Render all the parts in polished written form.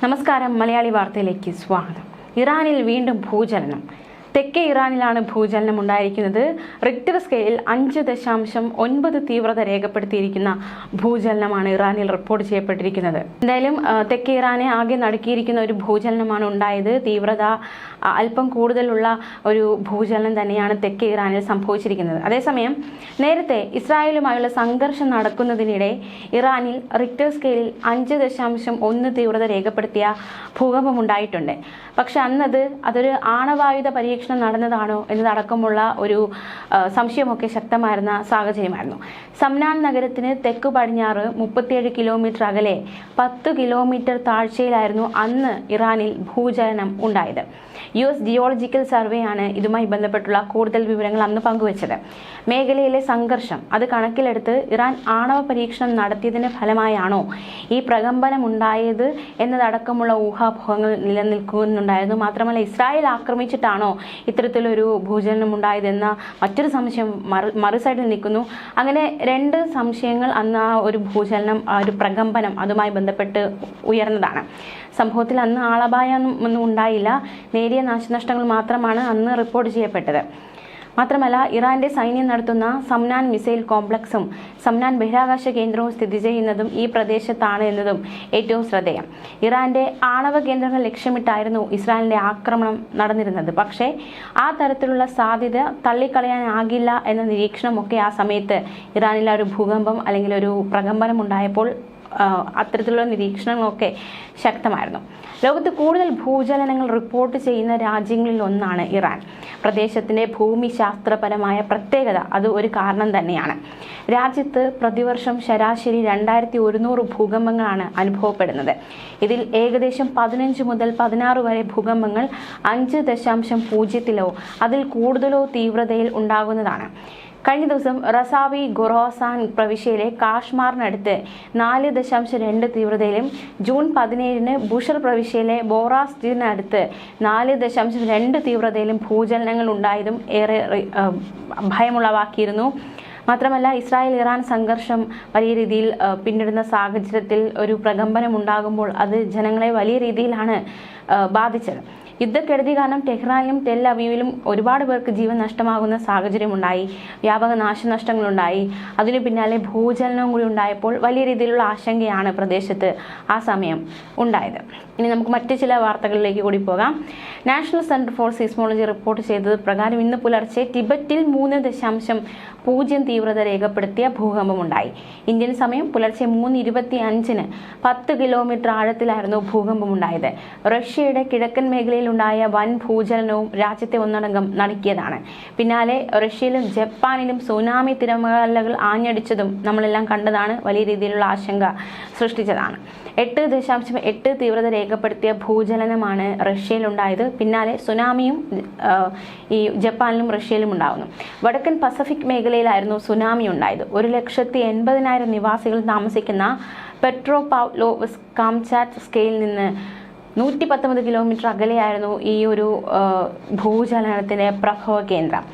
നമസ്കാരം. മലയാളി വാർത്തയിലേക്ക് സ്വാഗതം. ഇറാനിൽ വീണ്ടും ഭൂചലനം. തെക്കേ ഇറാനിലാണ് ഭൂചലനം ഉണ്ടായിരിക്കുന്നത്. റിക്ടർ സ്കെയിലിൽ 5.9 തീവ്രത രേഖപ്പെടുത്തിയിരിക്കുന്ന ഭൂചലനമാണ് ഇറാനിൽ റിപ്പോർട്ട് ചെയ്യപ്പെട്ടിരിക്കുന്നത്. എന്തായാലും തെക്കേ ഇറാനെ ആകെ നടുക്കിയിരിക്കുന്ന ഒരു ഭൂചലനമാണ് ഉണ്ടായത്. തീവ്രത അല്പം കൂടുതലുള്ള ഒരു ഭൂചലനം തന്നെയാണ് തെക്കേ ഇറാനിൽ സംഭവിച്ചിരിക്കുന്നത്. അതേസമയം നേരത്തെ ഇസ്രായേലുമായുള്ള സംഘർഷം നടക്കുന്നതിനിടെ ഇറാനിൽ റിക്ടർ സ്കെയിലിൽ 5.1 തീവ്രത രേഖപ്പെടുത്തിയ ഭൂകമ്പം ഉണ്ടായിട്ടുണ്ട്. പക്ഷെ അതൊരു ആണവായുധ പരീക്ഷണം നടന്നതാണോ എന്നതടക്കമുള്ള ഒരു സംശയമൊക്കെ ശക്തമായിരുന്ന സാഹചര്യമായിരുന്നു. സംനാൻ നഗരത്തിന് തെക്കു പടിഞ്ഞാറ് 37 കിലോമീറ്റർ അകലെ 10 കിലോമീറ്റർ താഴ്ചയിലായിരുന്നു അന്ന് ഇറാനിൽ ഭൂചലനം ഉണ്ടായത്. US ജിയോളജിക്കൽ സർവേ ആണ് ഇതുമായി ബന്ധപ്പെട്ടുള്ള കൂടുതൽ വിവരങ്ങൾ അന്ന് പങ്കുവച്ചത്. മേഖലയിലെ സംഘർഷം അത് കണക്കിലെടുത്ത് ഇറാൻ ആണവ പരീക്ഷണം നടത്തിയതിന്റെ ഫലമായാണോ ഈ പ്രകമ്പനം ഉണ്ടായത് എന്നതടക്കമുള്ള ഊഹാപോഹങ്ങൾ നിലനിൽക്കുന്നുണ്ടായിരുന്നു. മാത്രമല്ല, ഇസ്രായേൽ ആക്രമിച്ചിട്ടാണോ ഇത്തരത്തിലൊരു ഭൂചലനം ഉണ്ടായതെന്ന മറ്റൊരു സംശയം മറു സൈഡിൽ നിൽക്കുന്നു. അങ്ങനെ രണ്ട് സംശയങ്ങൾ അന്ന് ആ ഒരു ഭൂചലനം, ആ ഒരു പ്രകമ്പനം അതുമായി ബന്ധപ്പെട്ട് ഉയർന്നതാണ്. സംഭവത്തിൽ അന്ന് ആളപായമൊന്നും ഉണ്ടായില്ല. നേരിയ നാശനഷ്ടങ്ങൾ മാത്രമാണ് അന്ന് റിപ്പോർട്ട് ചെയ്യപ്പെട്ടത്. മാത്രമല്ല, ഇറാന്റെ സൈന്യം നടത്തുന്ന സംനാൻ മിസൈൽ കോംപ്ലക്സും സംനാൻ ബഹിരാകാശ കേന്ദ്രവും സ്ഥിതി ചെയ്യുന്നതും ഈ പ്രദേശത്താണ് എന്നതും ഏറ്റവും ശ്രദ്ധേയം. ഇറാന്റെ ആണവ കേന്ദ്രങ്ങൾ ലക്ഷ്യമിട്ടായിരുന്നു ഇസ്രായേലിന്റെ ആക്രമണം നടന്നിരുന്നത്. പക്ഷേ ആ തരത്തിലുള്ള സാധ്യത തള്ളിക്കളയാനാകില്ല എന്ന നിരീക്ഷണമൊക്കെ ആ സമയത്ത് ഇറാനിലെ ഒരു ഭൂകമ്പം അല്ലെങ്കിൽ ഒരു പ്രകമ്പനം ഉണ്ടായപ്പോൾ അത്തരത്തിലുള്ള നിരീക്ഷണങ്ങളൊക്കെ ശക്തമായിരുന്നു. ലോകത്ത് കൂടുതൽ ഭൂചലനങ്ങൾ റിപ്പോർട്ട് ചെയ്യുന്ന രാജ്യങ്ങളിൽ ഒന്നാണ് ഇറാൻ. പ്രദേശത്തിന്റെ ഭൂമിശാസ്ത്രപരമായ പ്രത്യേകത അത് ഒരു കാരണം തന്നെയാണ്. രാജ്യത്ത് പ്രതിവർഷം ശരാശരി 2100 ഭൂകമ്പങ്ങളാണ് അനുഭവപ്പെടുന്നത്. ഇതിൽ ഏകദേശം 15 മുതൽ 16 വരെ ഭൂകമ്പങ്ങൾ 5.0 അതിൽ കൂടുതലോ തീവ്രതയിൽ ഉണ്ടാകുന്നതാണ്. കഴിഞ്ഞ ദിവസം റസാവി ഖൊറാസാൻ പ്രവിശ്യയിലെ കാഷ്മാറിനടുത്ത് 4.2 തീവ്രതയിലും ജൂൺ 17 ബുഷർ പ്രവിശ്യയിലെ ബോറാസ്റ്റിനടുത്ത് 4.2 തീവ്രതയിലും ഭൂചലനങ്ങൾ ഉണ്ടായതും ഏറെ ഭയമുളവാക്കിയിരുന്നു. മാത്രമല്ല, ഇസ്രായേൽ ഇറാൻ സംഘർഷം വലിയ രീതിയിൽ പിന്നിടുന്ന സാഹചര്യത്തിൽ ഒരു പ്രകമ്പനം ഉണ്ടാകുമ്പോൾ അത് ജനങ്ങളെ വലിയ രീതിയിലാണ് ബാധിച്ചത്. യുദ്ധക്കെടുതി കാരണം ടെഹ്റാനിലും ടെൽ അവീവിലും ഒരുപാട് പേർക്ക് ജീവൻ നഷ്ടമാകുന്ന സാഹചര്യമുണ്ടായി. വ്യാപക നാശനഷ്ടങ്ങളുണ്ടായി. അതിനു പിന്നാലെ ഭൂചലനവും കൂടി ഉണ്ടായപ്പോൾ വലിയ രീതിയിലുള്ള ആശങ്കയാണ് പ്രദേശത്ത് ആ സമയം ഉണ്ടായത്. ഇനി നമുക്ക് മറ്റു ചില വാർത്തകളിലേക്ക് കൂടി പോകാം. National centre for seismology report ചെയ്തത് പ്രകാരം ഇന്ന് പുലർച്ചെ ടിബറ്റിൽ 3.0 തീവ്രത രേഖപ്പെടുത്തിയ ഭൂകമ്പമുണ്ടായി. ഇന്ത്യൻ സമയം പുലർച്ചെ 3:25 10 കിലോമീറ്റർ ആഴത്തിലായിരുന്നു ഭൂകമ്പമുണ്ടായത്. റഷ്യയുടെ കിഴക്കൻ മേഖലയിൽ ഉണ്ടായ വൻ ഭൂചലനവും രാജ്യത്തെ ഒന്നടങ്കം നടുക്കിയതാണ്. പിന്നാലെ റഷ്യയിലും ജപ്പാനിലും സുനാമി തിരമാലകൾ ആഞ്ഞടിച്ചതും നമ്മളെല്ലാം കണ്ടതാണ്. വലിയ രീതിയിലുള്ള ആശങ്ക സൃഷ്ടിച്ചതാണ്. 8.8 തീവ്രത രേഖപ്പെടുത്തിയ ഭൂചലനമാണ് റഷ്യയിലുണ്ടായത്. പിന്നാലെ സുനാമിയും ഈ ജപ്പാനിലും റഷ്യയിലും ഉണ്ടാകുന്നു. വടക്കൻ പസഫിക് മേഖലയിലായിരുന്നു സുനാമി ഉണ്ടായത്. 1,80,000 നിവാസികൾ താമസിക്കുന്ന പെട്രോപൗലോവ്സ്ക് കാംചാറ്റ് സ്കെയിൽ നിന്ന് 119 കിലോമീറ്റർ അകലെയായിരുന്നു ഈ ഒരു ഭൂചലനത്തിന്റെ പ്രഭവ കേന്ദ്രം.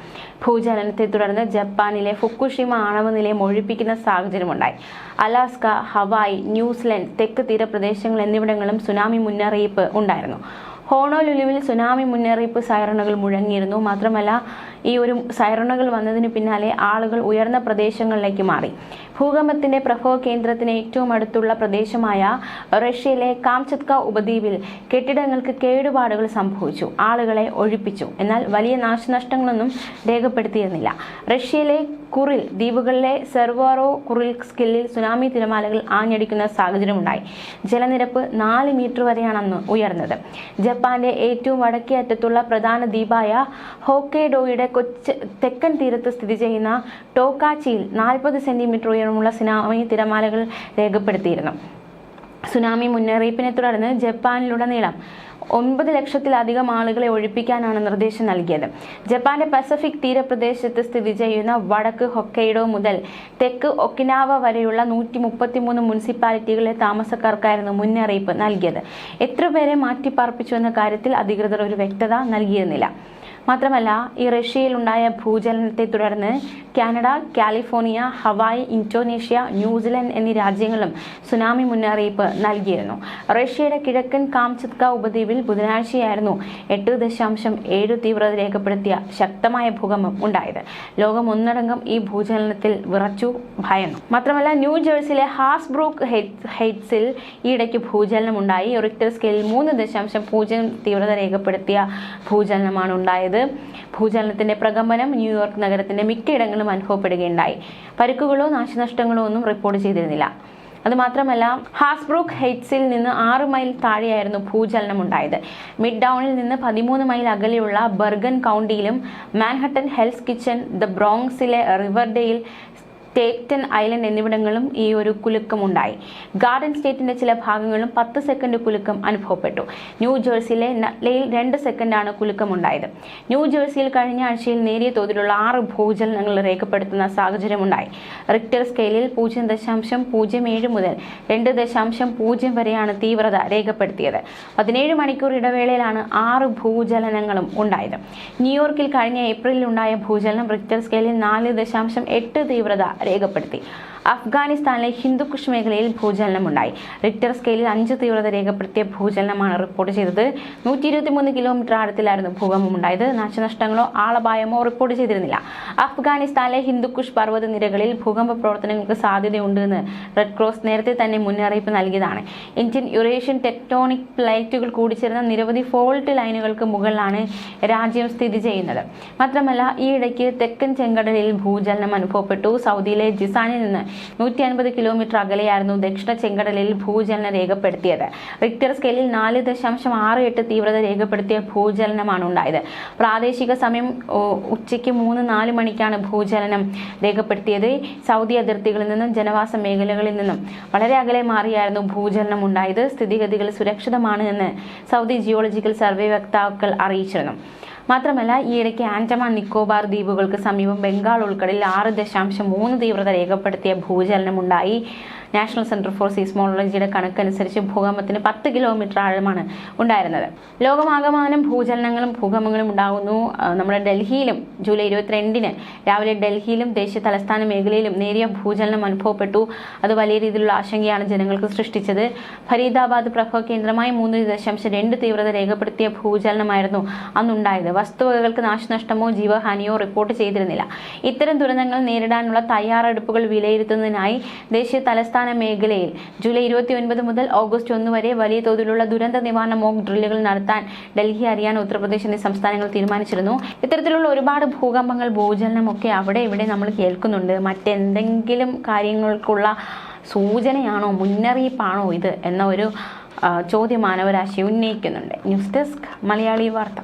ഭൂചലനത്തെ തുടർന്ന് ജപ്പാനിലെ ഫുക്കുഷിമ ആണവ നിലയം ഒഴിപ്പിക്കുന്ന സാഹചര്യമുണ്ടായി. അലാസ്ക, ഹവായ്, ന്യൂസിലൻഡ്, തെക്ക് തീരപ്രദേശങ്ങൾ എന്നിവിടങ്ങളും സുനാമി മുന്നറിയിപ്പ് ഉണ്ടായിരുന്നു. ഹോണോലുലുവിൽ സുനാമി മുന്നറിയിപ്പ് സൈറണുകൾ മുഴങ്ങിയിരുന്നു. മാത്രമല്ല, ഈ ഒരു സൈറണുകൾ വന്നതിന് പിന്നാലെ ആളുകൾ ഉയർന്ന പ്രദേശങ്ങളിലേക്ക് മാറി. ഭൂകമ്പത്തിന്റെ പ്രഭവ കേന്ദ്രത്തിന് ഏറ്റവും അടുത്തുള്ള പ്രദേശമായ റഷ്യയിലെ കാംചത്ക ഉപദ്വീപിൽ കെട്ടിടങ്ങൾക്ക് കേടുപാടുകൾ സംഭവിച്ചു. ആളുകളെ ഒഴിപ്പിച്ചു. എന്നാൽ വലിയ നാശനഷ്ടങ്ങളൊന്നും രേഖപ്പെടുത്തിയിരുന്നില്ല. റഷ്യയിലെ കുറിൽ ദ്വീപുകളിലെ സെർവാറോ കുറിൽസ്കിൽ സുനാമി തിരമാലകൾ ആഞ്ഞടിക്കുന്ന സാഹചര്യമുണ്ടായി. ജലനിരപ്പ് 4 മീറ്റർ വരെയാണ് അന്ന് ഉയർന്നത്. ജപ്പാന്റെ ഏറ്റവും വടക്കേ അറ്റത്തുള്ള പ്രധാന ദ്വീപായ ഹോക്കൈഡോയുടെ തെക്കൻ തീരത്ത് സ്ഥിതി ചെയ്യുന്ന ടോക്കാച്ചിയിൽ 40 സെന്റിമീറ്റർ ഉയരമുള്ള സുനാമി തിരമാലകൾ രേഖപ്പെടുത്തിയിരുന്നു. സുനാമി മുന്നറിയിപ്പിനെ തുടർന്ന് ജപ്പാനിലുടനീളം 9 ലക്ഷത്തിലധികം ആളുകളെ ഒഴിപ്പിക്കാനാണ് നിർദ്ദേശം നൽകിയത്. ജപ്പാന്റെ പസഫിക് തീരപ്രദേശത്ത് സ്ഥിതി ചെയ്യുന്ന വടക്ക് ഹൊക്കൈഡോ മുതൽ തെക്ക് ഒക്കിനാവ വരെയുള്ള 133 മുനിസിപ്പാലിറ്റികളിലെ താമസക്കാർക്കായിരുന്നു മുന്നറിയിപ്പ് നൽകിയത്. എത്ര പേരെ മാറ്റിപ്പാർപ്പിച്ചു എന്ന കാര്യത്തിൽ അധികൃതർ ഒരു വ്യക്തത നൽകിയിരുന്നില്ല. മാത്രമല്ല ഈ റഷ്യയിലുണ്ടായ ഭൂചലനത്തെ തുടർന്ന് Canada, California, Hawaii, Indonesia, New Zealand എന്നീ രാജ്യങ്ങളും സുനാമി മുന്നറിയിപ്പ് നൽകിയിരുന്നു. റഷ്യയുടെ കിഴക്കൻ കാംചത്ക ഉപദ്വീപിൽ ബുധനാഴ്ചയായിരുന്നു 8.7 തീവ്രത രേഖപ്പെടുത്തിയ ശക്തമായ ഭൂകമ്പം ഉണ്ടായത്. ലോകം ഒന്നടങ്കം ഈ ഭൂചലനത്തിൽ വിറച്ചു ഭയന്നു. മാത്രമല്ല ന്യൂജേഴ്സിയിലെ ഹാസ്ബ്രൂക്ക് ഹെയ്റ്റ്സിൽ ഈയിടയ്ക്ക് ഭൂചലനം ഉണ്ടായി. റിക്ടർ സ്കെയിലിൽ 3.0 തീവ്രത രേഖപ്പെടുത്തിയ ഭൂചലനമാണ് ഉണ്ടായത്. ഭൂചലനത്തിന്റെ പ്രകമ്പനം ന്യൂയോർക്ക് നഗരത്തിന്റെ മിക്കയിടങ്ങളും അനുഭവപ്പെടുകയുണ്ടായി. പരിക്കുകളോ നാശനഷ്ടങ്ങളോ ഒന്നും റിപ്പോർട്ട് ചെയ്തിരുന്നില്ല. അതുമാത്രമല്ല ഹാസ്ബ്രൂക്ക് ഹെയ്റ്റ്സിൽ നിന്ന് 6 മൈൽ താഴെയായിരുന്നു ഭൂചലനം ഉണ്ടായത്. മിഡ് ടൗണിൽ നിന്ന് 13 മൈൽ അകലെയുള്ള ബർഗൻ കൗണ്ടിയിലും മാൻഹട്ടൻ, ഹെൽസ് കിച്ചൺ, ദ ബ്രോങ്സിലെ റിവർഡെയിൽ, സ്റ്റേറ്റൻ ഐലൻഡ് എന്നിവിടങ്ങളിലും ഈ ഒരു കുലുക്കമുണ്ടായി. ഗാർഡൻ സ്റ്റേറ്റിന്റെ ചില ഭാഗങ്ങളിലും 10 സെക്കൻഡ് കുലുക്കം അനുഭവപ്പെട്ടു. ന്യൂജേഴ്സിയിലെ നട്ലയിൽ 2 സെക്കൻഡാണ് കുലുക്കമുണ്ടായത്. ന്യൂജേഴ്സിയിൽ കഴിഞ്ഞ ആഴ്ചയിൽ നേരിയ തോതിലുള്ള 6 ഭൂചലനങ്ങൾ രേഖപ്പെടുത്തുന്ന സാഹചര്യമുണ്ടായി. റിക്ടർ സ്കെയിലിൽ 0.07 മുതൽ 2.0 വരെയാണ് തീവ്രത രേഖപ്പെടുത്തിയത്. 17 മണിക്കൂർ ഇടവേളയിലാണ് 6 ഭൂചലനങ്ങളും ഉണ്ടായത്. ന്യൂയോർക്കിൽ കഴിഞ്ഞ ഏപ്രിലിൽ ഉണ്ടായ ഭൂചലനം റിക്ടർ സ്കെയിലിൽ 4.8 തീവ്രത രേഖപ്പെടുത്തി. അഫ്ഗാനിസ്ഥാനിലെ ഹിന്ദുക്കുഷ് മേഖലയിൽ ഭൂചലനമുണ്ടായി. റിക്ടർ സ്കെയിലിൽ 5 തീവ്രത രേഖപ്പെടുത്തിയ ഭൂചലനമാണ് റിപ്പോർട്ട് ചെയ്തത്. 123 കിലോമീറ്റർ ആഴത്തിലായിരുന്നു ഭൂകമ്പം ഉണ്ടായത്. നാശനഷ്ടങ്ങളോ ആളപായമോ റിപ്പോർട്ട് ചെയ്തിരുന്നില്ല. അഫ്ഗാനിസ്ഥാനിലെ ഹിന്ദുക്കുഷ് പർവ്വത നിരകളിൽ ഭൂകമ്പ പ്രവർത്തനങ്ങൾക്ക് സാധ്യതയുണ്ടെന്ന് റെഡ് ക്രോസ് നേരത്തെ തന്നെ മുന്നറിയിപ്പ് നൽകിയതാണ്. ഇന്ത്യൻ യുറേഷ്യൻ ടെക്ടോണിക് പ്ലേറ്റുകൾ കൂടിച്ചേർന്ന നിരവധി ഫോൾട്ട് ലൈനുകൾക്ക് മുകളിലാണ് രാജ്യം സ്ഥിതി ചെയ്യുന്നത്. മാത്രമല്ല ഈയിടയ്ക്ക് തെക്കൻ ചെങ്കടലിൽ ഭൂചലനം അനുഭവപ്പെട്ടു. സൗദിയിലെ ജിസാനിൽ നിന്ന് 150 കിലോമീറ്റർ അകലെയായിരുന്നു ദക്ഷിണ ചെങ്കടലിൽ ഭൂചലനം രേഖപ്പെടുത്തിയത്. റിക്ടർ സ്കെയിലിൽ 4.68 തീവ്രത രേഖപ്പെടുത്തിയ ഭൂചലനമാണ് ഉണ്ടായത്. പ്രാദേശിക സമയം ഉച്ചയ്ക്ക് 3-4 മണിക്കാണ് ഭൂചലനം രേഖപ്പെടുത്തിയത്. സൗദി അതിർത്തികളിൽ നിന്നും ജനവാസ മേഖലകളിൽ നിന്നും വളരെ അകലെ മാറിയായിരുന്നു ഭൂചലനം ഉണ്ടായത്. സ്ഥിതിഗതികൾ സുരക്ഷിതമാണ് എന്ന് സൗദി ജിയോളജിക്കൽ സർവേ വക്താക്കൾ അറിയിച്ചിരുന്നു. മാത്രമല്ല ഈയിടയ്ക്ക് ആൻഡമാൻ നിക്കോബാർ ദ്വീപുകൾക്ക് സമീപം ബംഗാൾ ഉൾക്കടലിൽ 6.3 തീവ്രത രേഖപ്പെടുത്തിയ ഭൂചലനമുണ്ടായി. നാഷണൽ സെന്റർ ഫോർ സീസ്മോളജിയുടെ കണക്കനുസരിച്ച് ഭൂകമ്പത്തിന് 10 കിലോമീറ്റർ ആഴമാണ് ഉണ്ടായിരുന്നത്. ലോകമാകമാനം ഭൂചലനങ്ങളും ഭൂകമ്പങ്ങളും ഉണ്ടാകുന്നു. നമ്മുടെ ഡൽഹിയിലും ജൂലൈ 22-ന് രാവിലെ ഡൽഹിയിലും ദേശീയ തലസ്ഥാന മേഖലയിലും നേരിയ ഭൂചലനം അനുഭവപ്പെട്ടു. അത് വലിയ രീതിയിലുള്ള ആശങ്കയാണ് ജനങ്ങൾക്ക് സൃഷ്ടിച്ചത്. ഫരീദാബാദ് പ്രഭവ കേന്ദ്രമായി 3.2 തീവ്രത രേഖപ്പെടുത്തിയ ഭൂചലനമായിരുന്നു അന്നുണ്ടായത്. വസ്തുവകകൾക്ക് നാശനഷ്ടമോ ജീവഹാനിയോ റിപ്പോർട്ട് ചെയ്തിരുന്നില്ല. ഇത്തരം ദുരന്തങ്ങൾ നേരിടാനുള്ള തയ്യാറെടുപ്പുകൾ വിലയിരുത്തുന്നതിനായി ദേശീയ തലസ്ഥാന മേഖലയിൽ ജൂലൈ 29 മുതൽ ഓഗസ്റ്റ് 1 വരെ വലിയ തോതിലുള്ള ദുരന്ത നിവാരണ മോക്ക് ഡ്രില്ലുകൾ നടത്താൻ ഡൽഹി, ഹരിയാന, ഉത്തർപ്രദേശ് എന്നീ സംസ്ഥാനങ്ങൾ തീരുമാനിച്ചിരുന്നു. ഇത്തരത്തിലുള്ള ഒരുപാട് ഭൂകമ്പങ്ങൾ, ഭൂചലനമൊക്കെ അവിടെ ഇവിടെ നമ്മൾ കേൾക്കുന്നുണ്ട്. മറ്റെന്തെങ്കിലും കാര്യങ്ങൾക്കുള്ള സൂചനയാണോ, മുന്നറിയിപ്പാണോ ഇത് എന്ന ഒരു ചോദ്യം മാനവരാശി ഉന്നയിക്കുന്നുണ്ട്. ന്യൂസ് ഡെസ്ക് മലയാളി വാർത്ത.